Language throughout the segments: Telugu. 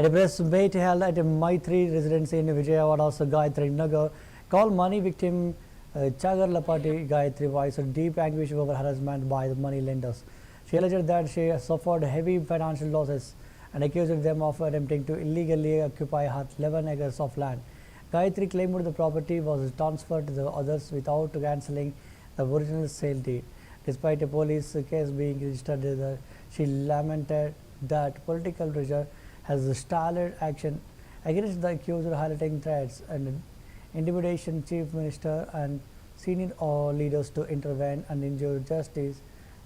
At a press meet held at a Mytri Residency in Vijayawada's Gayatri Nagar, called money victim Chagarlapati Gayatri voiced deep anguish over harassment by the money lenders. She alleged that she suffered heavy financial losses and accused them of attempting to illegally occupy her 11 acres of land. Gayatri claimed the property was transferred to the others without cancelling the original sale deed. Despite a police case being registered, she lamented that political pressure has stalled action against the accused, highlighting threats and intimidation chief minister and senior leaders to intervene and ensure justice.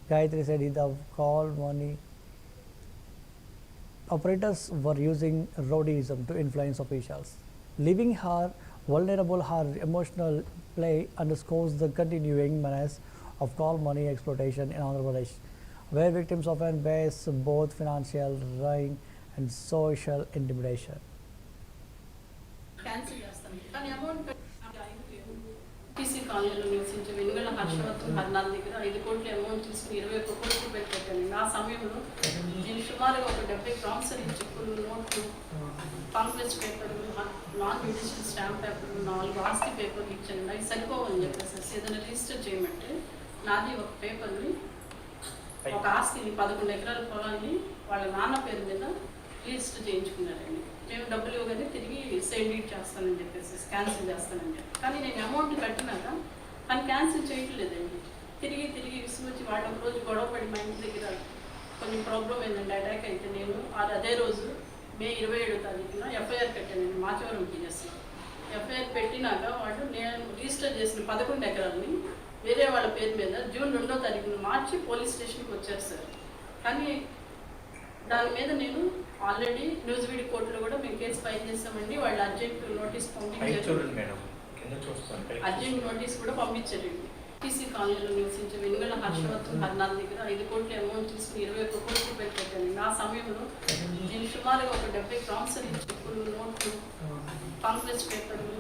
Gayatri said the call money operators were using rowdyism to influence officials, leaving her vulnerable. Her emotional play underscores the continuing menace of call money exploitation in Andhra Pradesh, where victims often face both financial ruin and social intimidation. TC కాలనీలో నివసించే వెనుగల హర్షవర్ధన్ హర్నాథ్ దగ్గర 5 కోట్ల అమౌంట్ తీసుకుని 21 కోట్ల రూపాయలు పెట్టాను. ఆ సమయంలో నేను సుమారుగా ఒక 70 ప్రామిసరీ చెక్కులు, నోట్లు, కాంప్లెక్స్ పేపర్లు, నాన్ జ్యుడిషియల్ స్టాంప్ పేపర్లు, 4 ఆస్తి పేపర్లు ఇచ్చాను. అవి సరిపోవని చెప్పేసి ఏదైనా రిజిస్టర్ చేయమంటే నాది ఒక పేపర్ని, ఒక ఆస్తిని 11 ఎకరాల పొలాన్ని వాళ్ళ నాన్న పేరు మీద రిజిస్టర్ చేయించుకున్నారండి. నేను డబ్బులు ఇవ్వగానే తిరిగి సేల్ డీడ్ చేస్తానని చెప్పేసి క్యాన్సిల్ చేస్తానని చెప్పి, కానీ నేను అమౌంట్ కట్టినాక కానీ క్యాన్సిల్ చేయట్లేదండి. తిరిగి విసుగొచ్చి వాళ్ళు ఒక రోజు గొడవ పడి మా ఇంటి దగ్గర కొంచెం ప్రాబ్లం ఏంటంటే అటాక్ అయితే నేను అదే రోజు మే 27వ తారీఖున ఎఫ్ఐఆర్ కట్టానండి మాచవరం పిఎస్లో. ఎఫ్ఐఆర్ పెట్టినాక వాళ్ళు నేను రిజిస్టర్ చేసిన 11 ఎకరాలని వేరే వాళ్ళ పేరు మీద జూన్ 2వ తారీఖున మార్చి పోలీస్ స్టేషన్కి వచ్చారు సార్. కానీ దాని మీద నేను ఆల్రెడీ న్యూస్ వీడియో కోర్టులో కూడా మేము కేసు ఫైల్ చేస్తామండి. వాళ్ళు అర్జెంట్ నోటీస్ పంపించారు, అర్జెంట్ నోటీస్ కూడా పంపించారండి. టీసీ కాలనీలో నివసించే వెనుగల హర్షవర్ధన్ హర్నాథ్ దగ్గర 5 కోట్ల అమౌంట్ తీసుకుని 21 కోట్ల రూపాయలు పెట్టాను. ఆ సమయంలో నేను సుమారుగా ఒక 70 ప్రామిసరీ చెక్కులు, నోట్లు, కాంప్లెక్స్ పేపర్లు,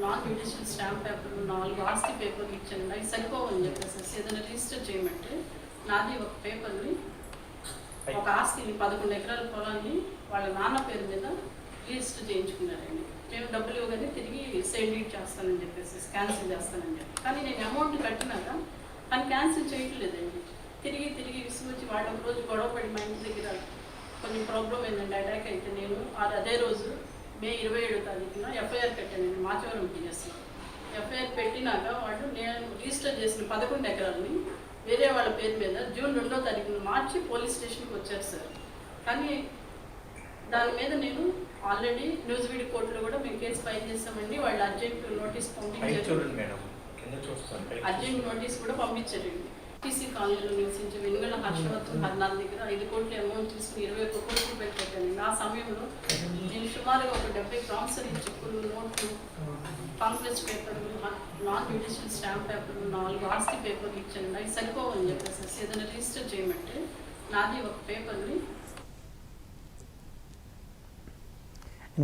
నాన్ జ్యుడిషియల్ స్టాంప్ పేపర్లు, 4 ఆస్తి పేపర్లు ఇచ్చాను. అవి సరిపోవని చెప్పేసి ఏదైనా రిజిస్టర్ చేయమంటే నాది ఒక పేపర్ని, ఒక ఆస్తిని 11 ఎకరాల పొలాన్ని వాళ్ళ నాన్న పేరు మీద రిజిస్టర్ చేయించుకున్నారండి. నేను డబ్బులు ఇవ్వగానే తిరిగి సేల్ డీడ్ చేస్తానని చెప్పేసి క్యాన్సిల్ చేస్తానని చెప్పి, కానీ నేను అమౌంట్ కట్టినాక కానీ క్యాన్సిల్ చేయట్లేదండి. తిరిగి విసుగొచ్చి వాళ్ళు ఒక రోజు గొడవ పడి మా ఇంటి దగ్గర కొంచెం ప్రాబ్లం ఏంటంటే అటాక్ అయితే నేను అదే రోజు మే 27వ తారీఖున ఎఫ్ఐఆర్ కట్టానండి మాచవరం పిఎస్లో. ఎఫ్ఐఆర్ పెట్టినాక వాళ్ళు నేను రిజిస్టర్ చేసిన 11 ఎకరాలని వేరే వాళ్ళ పేరు మీద జూన్ 2వ తారీఖున మార్చి పోలీస్ స్టేషన్కి వచ్చారు సార్. కానీ దాని మీద నేను ఆల్రెడీ న్యూస్ వీడియో కోర్టులో కూడా మేము కేసు ఫైల్ చేస్తామండి. వాళ్ళు అర్జెంట్ నోటీస్ పంపించారు, అర్జెంట్ నోటీస్ కూడా పంపించారండి. టీసీ కాలనీలో నివసించే వెనుగల హర్షవర్ధన్ హర్నాథ్ దగ్గర 5 కోట్ల అమౌంట్ తీసుకుని 21 కోట్ల రూపాయలు పెట్టాను. ఆ సమయంలో నేను సుమారుగా ఒక 70 ప్రామిసరీ చెక్కులు, నోట్లు, కాంప్లెక్స్ పేపర్లు, నాన్ జ్యుడిషియల్ స్టాంప్ పేపర్లు, 4 ఆస్తి పేపర్లు ఇచ్చాను. అవి సరిపోవని చెప్పేసి ఏదైనా రిజిస్టర్ చేయమంటే నాది ఒక పేపర్ని,